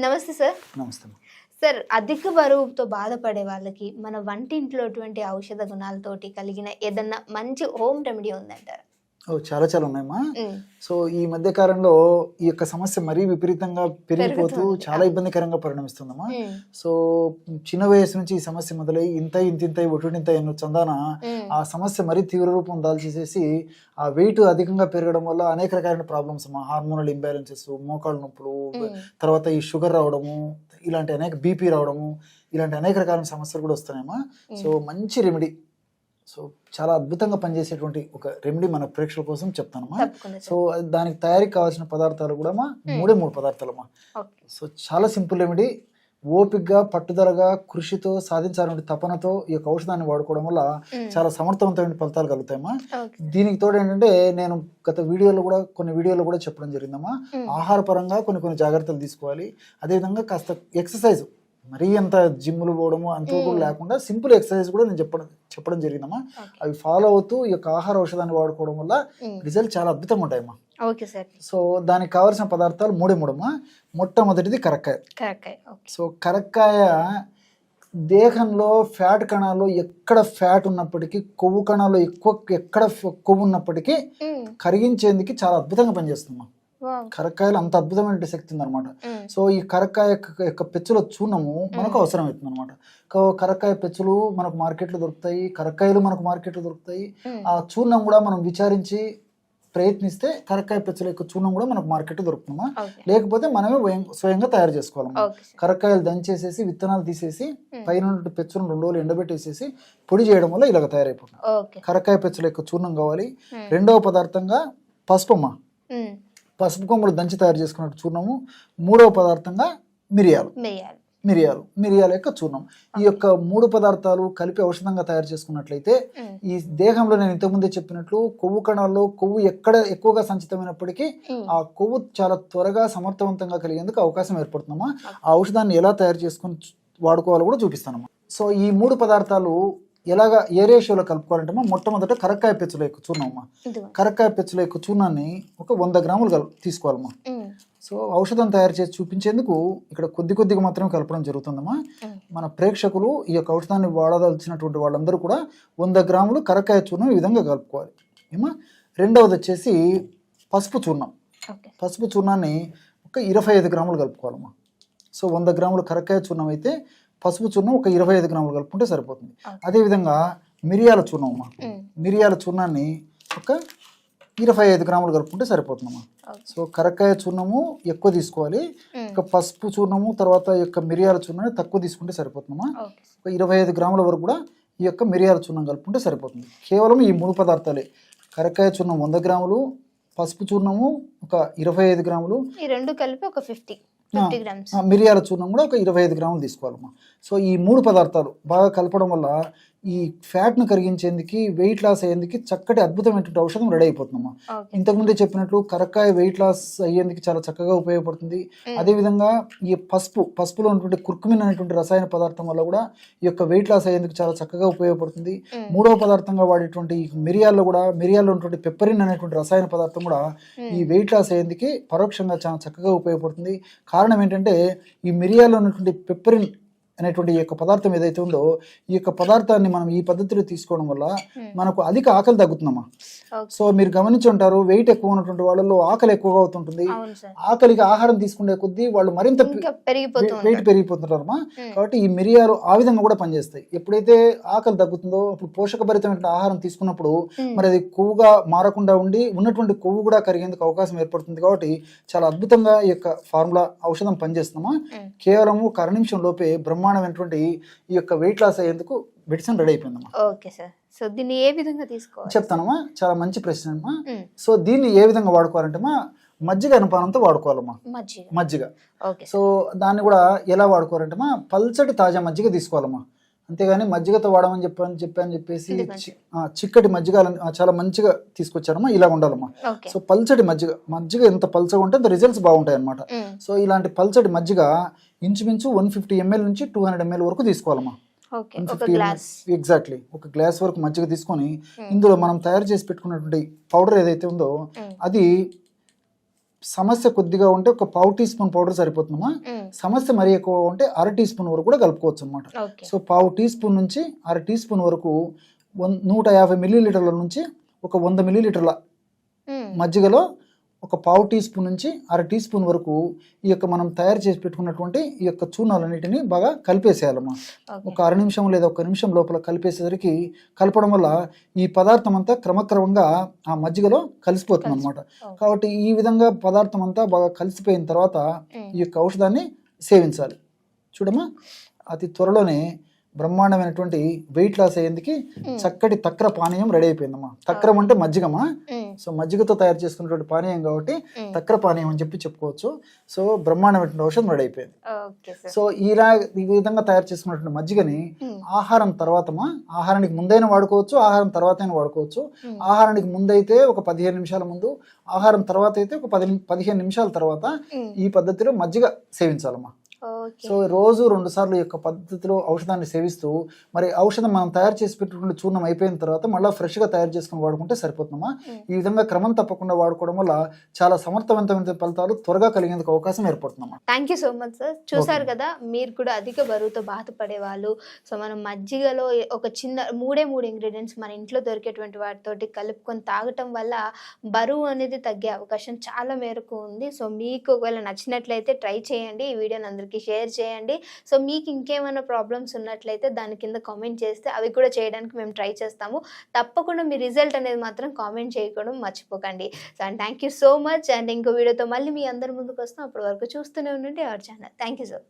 నమస్తే సార్. నమస్తే. సార్, అధిక బరువుతో బాధపడే వాళ్ళకి మన వంటింట్లోటువంటి ఔషధ గుణాలతోటి కలిగిన ఏదన్నా మంచి హోమ్ రెమెడీ ఉందంటారా? చాలా చాలా ఉన్నాయమ్మా. హ్మ్. సో ఈ మధ్య కాలంలో ఈ యొక్క సమస్య మరీ విపరీతంగా పెరిగిపోతూ పెరుగుతుంది. చాలా ఇబ్బందికరంగా పరిణమిస్తుందమ్మా. హ్మ్. సో చిన్న వయసు నుంచి ఈ సమస్య మొదలై ఇంత ఒటుంటింత ఎన్నో చందాన ఆ సమస్య మరీ తీవ్ర రూపం దాల్చేసేసి ఆ వెయిట్ అధికంగా పెరగడం వల్ల అనేక రకాలైన ప్రాబ్లమ్స్ అమ్మా. హార్మోనల్ ఇంబ్యాలెన్సెస్, మోకాళ్ళ నొప్పులు, తర్వాత ఈ షుగర్ రావడము, ఇలాంటి అనేక బీపీ రావడము, ఇలాంటి అనేక రకాల సమస్యలు కూడా వస్తున్నాయమ్మా. సో మంచి రెమెడీ, సో చాలా అద్భుతంగా పనిచేసేటువంటి ఒక రెమెడీ మన ప్రేక్షకుల కోసం చెప్తానమ్మా. తప్పకుండా సో సార్. దానికి తయారీకి కావాల్సిన పదార్థాలు కూడా మూడు పదార్థాలమ్మా. ఓకే. సో చాలా సింపుల్ రెమెడీ. ఓపికగా, పట్టుదలగా, కృషితో, సాధించాలనే తపనతో ఈ యొక్క ఔషధాన్ని వాడుకోవడం వల్ల చాలా సమర్థవంతమైన ఫలితాలు కలుగుతాయమ్మా. ఓకే. దీనికి తోడు ఏంటంటే నేను గత కొన్ని వీడియోలో కూడా చెప్పడం జరిగిందమ్మా. ఆహార పరంగా కొన్ని జాగ్రత్తలు తీసుకోవాలి. అదేవిధంగా కాస్త ఎక్సర్సైజ్, మరీ అంత జిమ్లు పోవడము అంత కూడా లేకుండా సింపుల్ ఎక్సర్సైజ్ కూడా నేను చెప్పడం జరిగిందమ్మా. అవి ఫాలో అవుతూ ఈ యొక్క ఆహార ఔషధాన్ని వాడుకోవడం వల్ల రిజల్ట్ చాలా అద్భుతంగా ఉంటాయమ్మా. Okay sir. సో దానికి కావాల్సిన పదార్థాలు మూడమ్మా. మొట్టమొదటిది కరక్కాయ. సో కరక్కాయ దేహంలో ఫ్యాట్ కణాలు ఎక్కడ ఫ్యాట్ ఉన్నప్పటికీ, కొవ్వు కణాలు ఎక్కడ కొవ్వు ఉన్నప్పటికీ కరిగించేందుకు చాలా అద్భుతంగా పనిచేస్తుందమ్మా. కరక్కాయలు అంత అద్భుతమైన శక్తి ఉందన్నమాట. సో ఈ కరక్కాయ యొక్క పెచ్చుల చూర్ణము మనకు అవసరం అవుతుంది అనమాట. కరక్కాయ పెచ్చులు మనకు మార్కెట్లో దొరుకుతాయి, కరక్కాయలు మనకు మార్కెట్లో దొరుకుతాయి. ఆ చూర్ణం కూడా మనం విచారించి ప్రయత్నిస్తే కరక్కాయ పెచ్చుల యొక్క చూర్ణం కూడా మనకు మార్కెట్లో దొరుకుతుందా. లేకపోతే మనమే స్వయంగా తయారు చేసుకోవాలమ్మా. కరక్కాయలు దంచేసేసి విత్తనాలు తీసేసి పైన పెచ్చులను 2 రోజులు ఎండబెట్టేసేసి పొడి చేయడం వల్ల ఇలాగ తయారైపోతుంది. కరక్కాయ పెచ్చుల యొక్క చూర్ణం కావాలి. రెండవ పదార్థంగా పసుపు అమ్మా. పసుపు కొమ్మలు దంచి తయారు చేసుకున్న చూర్ణము. మూడవ పదార్థంగా మిరియాల యొక్క చూర్ణం. ఈ యొక్క 3 పదార్థాలు కలిపి ఔషధంగా తయారు చేసుకున్నట్లయితే ఈ దేహంలో నేను ఇంతకుముందే చెప్పినట్లు కొవ్వు కణాల్లో కొవ్వు ఎక్కడ ఎక్కువగా సంచితమైనప్పటికీ ఆ కొవ్వు చాలా త్వరగా సమర్థవంతంగా కలిగేందుకు అవకాశం ఏర్పడుతుందమ్మా. ఆ ఔషధాన్ని ఎలా తయారు చేసుకుని వాడుకోవాలో కూడా చూపిస్తానమ్మా. సో ఈ 3 పదార్థాలు ఎలాగా ఏ రేషియోలో కలుపుకోవాలంటే మొట్టమొదట కరక్కాయ పెచ్చుల యొక్క చూర్ణం అమ్మా. కరక్కాయ పెచ్చుల యొక్క చూర్ణాన్ని ఒక 100 గ్రాములు తీసుకోవాలమ్మా. సో ఔషధం తయారు చేసి చూపించేందుకు ఇక్కడ కొద్దిగా మాత్రమే కలపడం జరుగుతుందమ్మా. మన ప్రేక్షకులు ఈ యొక్క ఔషధాన్ని వాడదలిచినటువంటి వాళ్ళందరూ కూడా 100 గ్రాములు కరక్కాయ చూర్ణం ఈ విధంగా కలుపుకోవాలి ఏమా. రెండవది వచ్చేసి పసుపు చూర్ణం. పసుపు చూర్ణాన్ని ఒక 25 గ్రాములు కలుపుకోవాలమ్మా. సో 100 గ్రాములు కరక్కాయ చూర్ణం అయితే పసుపు చూర్ణం ఒక 25 గ్రాములు కలుపుకుంటే సరిపోతుంది. అదేవిధంగా మిరియాల చూర్ణం అమ్మా. మిరియాల చూర్ణాన్ని ఒక 25 గ్రాములు కలుపుకుంటే సరిపోతుందమ్మా. సో కరక్కాయ చూర్ణము ఎక్కువ తీసుకోవాలి, ఒక పసుపు చూర్ణము తర్వాత యొక్క మిరియాల చూర్ణాన్ని తక్కువ తీసుకుంటే సరిపోతుందమ్మా. ఒక 25 గ్రాముల వరకు కూడా ఈ యొక్క మిరియాల చూర్ణం కలుపుకుంటే సరిపోతుంది. కేవలం ఈ 3 పదార్థాలే, కరక్కాయ చూర్ణం 100 గ్రాములు, పసుపు చూర్ణము ఒక 25 గ్రాములు, ఈ రెండు కలిపి ఒక 50 గ్రామ్స్, మిరియాల చూర్ణం కూడా ఒక 25 గ్రాములు తీసుకోవాలమ్మా. సో ఈ 3 పదార్థాలు బాగా కలపడం వల్ల ఈ ఫ్యాట్ను కరిగించేందుకు, వెయిట్ లాస్ అయ్యేందుకు చక్కటి అద్భుతమైనటువంటి ఔషధం రెడీ అయిపోతుందమ్మా. ఇంతకుముందే చెప్పినట్లు కరక్కాయ వెయిట్ లాస్ అయ్యేందుకు చాలా చక్కగా ఉపయోగపడుతుంది. అదేవిధంగా ఈ పసుపులో ఉన్నటువంటి కుర్కుమిన్ అనేటువంటి రసాయన పదార్థం వల్ల కూడా ఈ యొక్క వెయిట్ లాస్ అయ్యేందుకు చాలా చక్కగా ఉపయోగపడుతుంది. మూడవ పదార్థంగా వాడేటువంటి మిరియాల్లో ఉన్నటువంటి పెప్పరిన్ అనేటువంటి రసాయన పదార్థం కూడా ఈ వెయిట్ లాస్ అయ్యేందుకు పరోక్షంగా చాలా చక్కగా ఉపయోగపడుతుంది. కారణం ఏంటంటే ఈ మిరియాల్లో ఉన్నటువంటి పెప్పరిన్ అనేటువంటి ఈ యొక్క పదార్థం ఏదైతే ఉందో ఈ యొక్క పదార్థాన్ని మనం ఈ పద్ధతిలో తీసుకోవడం వల్ల మనకు అధిక ఆకలి తగ్గుతుందమ్మా. సో మీరు గమనించి ఉంటారు, వెయిట్ ఎక్కువ ఉన్నటువంటి వాళ్ళలో ఆకలి ఎక్కువగా అవుతుంటుంది. ఆకలికి ఆహారం తీసుకునే కొద్దీ వాళ్ళు మరింత వెయిట్ పెరిగిపోతుంటారమ్మా. కాబట్టి ఈ మిరియాలు ఆ విధంగా కూడా పనిచేస్తాయి. ఎప్పుడైతే ఆకలి తగ్గుతుందో అప్పుడు పోషకభరితమైన ఆహారం తీసుకున్నప్పుడు మరి అది కొవ్వుగా మారకుండా ఉండి ఉన్నటువంటి కొవ్వు కూడా కరిగేందుకు అవకాశం ఏర్పడుతుంది. కాబట్టి చాలా అద్భుతంగా ఈ యొక్క ఫార్ములా ఔషధం పనిచేస్తుందమ్మా. కేవలము ఒక 1 నిమిషం లోపే బ్రహ్మాండమైనటువంటి ఈ యొక్క వెయిట్ లాస్ అయ్యేందుకు మెడిసిన్ రెడీ అయిపోయిందమ్మా. Okay sir. సో దీన్ని ఏ విధంగా తీసుకోవాలి చెప్తానమ్మా. చాలా మంచి ప్రశ్న అమ్మా. సో దీన్ని ఏ విధంగా వాడుకోవాలంటే మజ్జిగ అనుపానంతో వాడుకోవాలమ్మా. మజ్జిగ. సో దాన్ని కూడా ఎలా వాడుకోవాలంటే పల్చటి తాజా మజ్జిగ తీసుకోవాలమ్మా. అంతేగాని మజ్జిగతో వాడమని చెప్పేసి చిక్కటి మజ్జిగ చాలా మంచిగా తీసుకొచ్చారమ్మా. ఇలా ఉండాలమ్మా. సో పల్చటి మజ్జిగ ఎంత పల్చగా ఉంటే అంత రిజల్ట్స్ బాగుంటాయి అనమాట. సో ఇలాంటి పల్చటి మజ్జిగ ఇంచుమించు 150 ml నుంచి 200 ml వరకు తీసుకోవాలమ్మా. ఎగ్జాక్ట్లీ ఒక గ్లాస్ వరకు మజ్జిగ తీసుకొని ఇందులో మనం తయారు చేసి పెట్టుకున్నటువంటి పౌడర్ ఏదైతే ఉందో అది సమస్య కొద్దిగా ఉంటే ఒక పావు టీ స్పూన్ పౌడర్ సరిపోతుందమ్మా. సమస్య మరీ ఎక్కువ ఉంటే అర టీ స్పూన్ వరకు కూడా కలుపుకోవచ్చు అనమాట. ఓకే. సో పావు టీ స్పూన్ నుంచి అర టీ స్పూన్ వరకు 150 మిల్లీలీటర్ల నుంచి ఒక 100 మిల్లీలీటర్ల మజ్జిగలో ఒక పావు టీ స్పూన్ నుంచి అర టీ స్పూన్ వరకు ఈ యొక్క మనం తయారు చేసి పెట్టుకున్నటువంటి ఈ యొక్క చూర్ణాలన్నిటిని బాగా కలిపేసేయాలమ్మా. ఒక అర నిమిషం లేదా 1 నిమిషం లోపల కలిపేసేసరికి కలపడం వల్ల ఈ పదార్థం అంతా క్రమక్రమంగా ఆ మజ్జిగలో కలిసిపోతుంది అనమాట. కాబట్టి ఈ విధంగా పదార్థం అంతా బాగా కలిసిపోయిన తర్వాత ఈ యొక్క ఔషధాన్ని సేవించాలి. చూడమ్మా, అతి త్వరలోనే బ్రహ్మాండమైనటువంటి వెయిట్ లాస్ అయ్యేందుకు చక్కటి తక్ర పానీయం రెడీ అయిపోయిందమ్మా. తక్రం అంటే మజ్జిగమ్మా. సో మజ్జిగతో తయారు చేసుకున్నటువంటి పానీయం కాబట్టి తక్ర పానీయం అని చెప్పుకోవచ్చు. సో బ్రహ్మాండమైనటువంటి ఔషధం రెడీ అయిపోయింది. సో ఈ విధంగా తయారు చేసుకున్నటువంటి మజ్జిగని ఆహారం తర్వాతమా, ఆహారానికి ముందైనా వాడుకోవచ్చు, ఆహారం తర్వాత అయినా వాడుకోవచ్చు. ఆహారానికి ముందైతే ఒక 15 నిమిషాల ముందు, ఆహారం తర్వాత అయితే ఒక 15 నిమిషాల తర్వాత ఈ పద్ధతిలో మజ్జిగ సేవించాలమ్మా. సో రోజు 2 సార్లు ఈ యొక్క పద్ధతిలో ఔషధాన్ని సేవిస్తూ, మరి ఔషధం మనం తయారు చేసి పెట్టుకున్న చూర్ణం అయిపోయిన తర్వాత మళ్ళీ ఫ్రెష్గా తయారు చేసుకుని వాడుకుంటే సరిపోతుందమ్మా. ఈ విధంగా క్రమం తప్పకుండా వాడుకోవడం వల్ల చాలా సమర్థవంతమైన ఫలితాలు త్వరగా కలిగేందుకు అవకాశం ఏర్పడుతుందమ్మా. Thank you so much sir. చూసారు కదా, మీరు కూడా అధిక బరువుతో బాధపడే వాళ్ళు, సో మనం మజ్జిగలో ఒక చిన్న 3 ఇంగ్రీడియంట్స్ మన ఇంట్లో దొరికేటువంటి వాటితోటి కలుపుకొని తాగటం వల్ల బరువు అనేది తగ్గే అవకాశం చాలా మేరకు ఉంది. సో మీకు ఒకవేళ నచ్చినట్లయితే ట్రై చేయండి, ఈ వీడియోని అందరికీ షేర్ చేయండి. సో మీకు ఇంకేమైనా ప్రాబ్లమ్స్ ఉన్నట్లయితే దాని కింద కామెంట్ చేస్తే అవి కూడా చేయడానికి మేము ట్రై చేస్తాము. తప్పకుండా మీ రిజల్ట్ అనేది మాత్రం కామెంట్ చేయడం మర్చిపోకండి. So and thank you so much. And ఇంకో వీడియోతో మళ్ళీ మీ అందరి ముందుకు వస్తాం. అప్పటి వరకు చూస్తూనే ఉండండి our channel. Thank you sir.